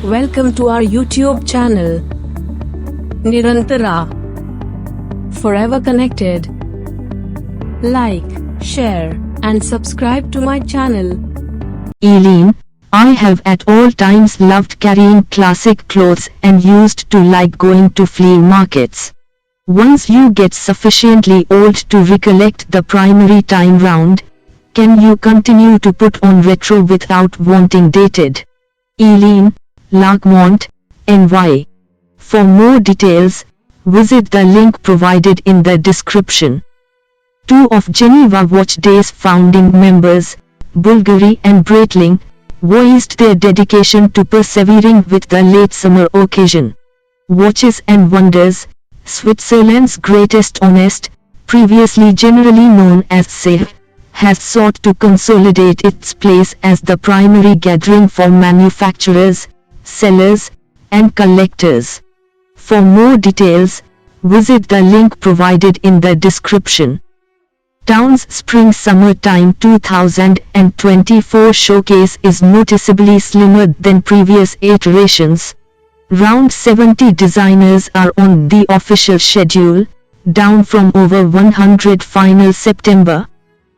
Welcome to our YouTube channel, Nirantara. Forever connected. Like, share, and subscribe to my channel. Eileen, I have at all times loved carrying classic clothes and used to like going to flea markets. Once you get sufficiently old to recollect the primary time round, can you continue to put on retro without wanting dated? Eileen, Larchmont, NY. For more details, visit the link provided in the description. Two of Geneva Watch Day's founding members, Bulgari and Breitling, voiced their dedication to persevering with the late summer occasion. Watches and Wonders, Switzerland's greatest honest, previously generally known as SEH, has sought to consolidate its place as the primary gathering for manufacturers, sellers, and collectors. For more details, visit the link provided in the description. Town's Spring-Summertime 2024 showcase is noticeably slimmer than previous iterations. Around 70 designers are on the official schedule, down from over 100 final September.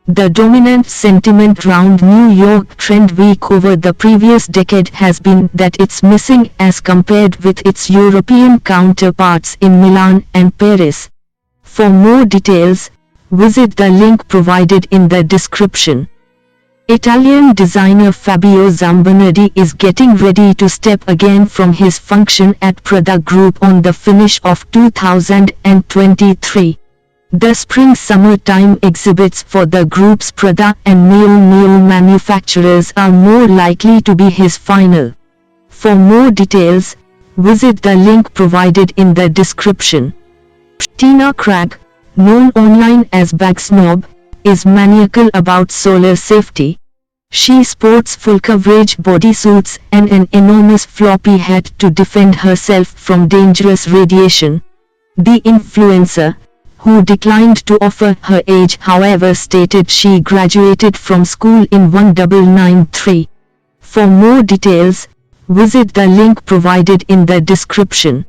The dominant sentiment round New York Trend Week over the previous decade has been that it's missing as compared with its European counterparts in Milan and Paris. For more details, visit the link provided in the description. Italian designer Fabio Zambonardi is getting ready to step again from his function at Prada Group on the finish of 2023. The spring-summertime exhibits for the group's Prada and Neo manufacturers are more likely to be his final. For more details, visit the link provided in the description. Tina Craig, known online as Bag Snob, is maniacal about solar safety. She sports full coverage bodysuits and an enormous floppy hat to defend herself from dangerous radiation. The influencer, who declined to offer her age however stated she graduated from school in 1993. For more details, visit the link provided in the description.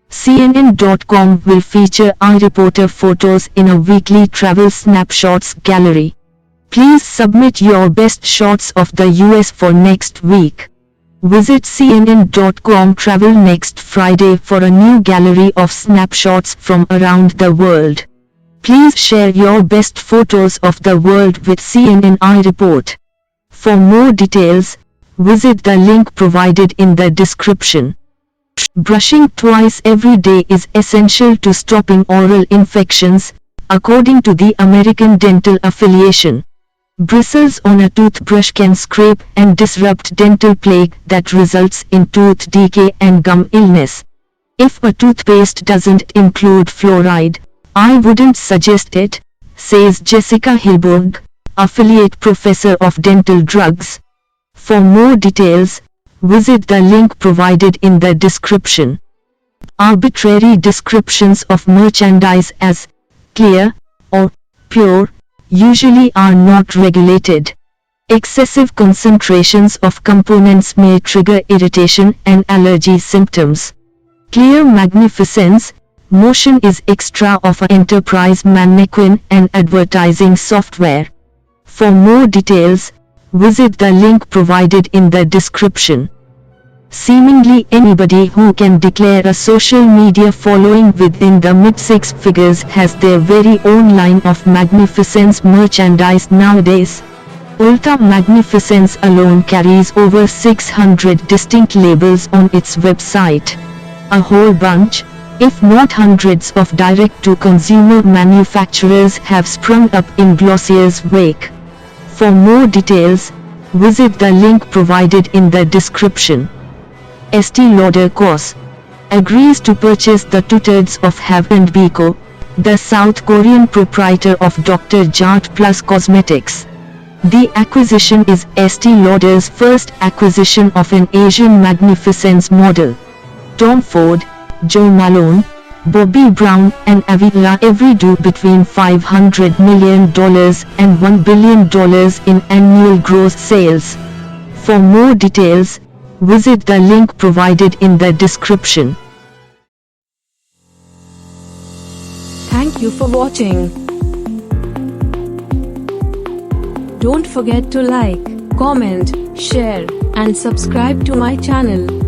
CNN.com will feature iReporter photos in a weekly travel snapshots gallery. Please submit your best shots of the US for next week. Visit CNN.com Travel next Friday for a new gallery of snapshots from around the world. Please share your best photos of the world with CNN iReport. For more details, visit the link provided in the description. Brushing twice every day is essential to stopping oral infections, according to the American Dental Affiliation. Bristles on a toothbrush can scrape and disrupt dental plaque that results in tooth decay and gum illness. If a toothpaste doesn't include fluoride, I wouldn't suggest it, says Jessica Hilberg, affiliate professor of dental drugs. For more details, visit the link provided in the description. Arbitrary descriptions of merchandise as clear or pure usually are not regulated. Excessive concentrations of components may trigger irritation and allergy symptoms. Clear magnificence, motion is extra of an enterprise mannequin and advertising software. For more details, visit the link provided in the description. Seemingly anybody who can declare a social media following within the mid-six figures has their very own line of Magnificence merchandise nowadays. Ulta Magnificence alone carries over 600 distinct labels on its website. A whole bunch, if not hundreds of direct-to-consumer manufacturers have sprung up in Glossier's wake. For more details, visit the link provided in the description. Estee Lauder Cos agrees to purchase the two-thirds of Have & Beko, the South Korean proprietor of Dr. Jart Plus Cosmetics. The acquisition is Estee Lauder's first acquisition of an Asian magnificence model. Tom Ford, Joe Malone, Bobbi Brown and Avila every do between $500 million and $1 billion in annual gross sales. For more details, Visit the link provided in the description. Thank you for watching. Don't forget to like, comment, share, and subscribe to my channel.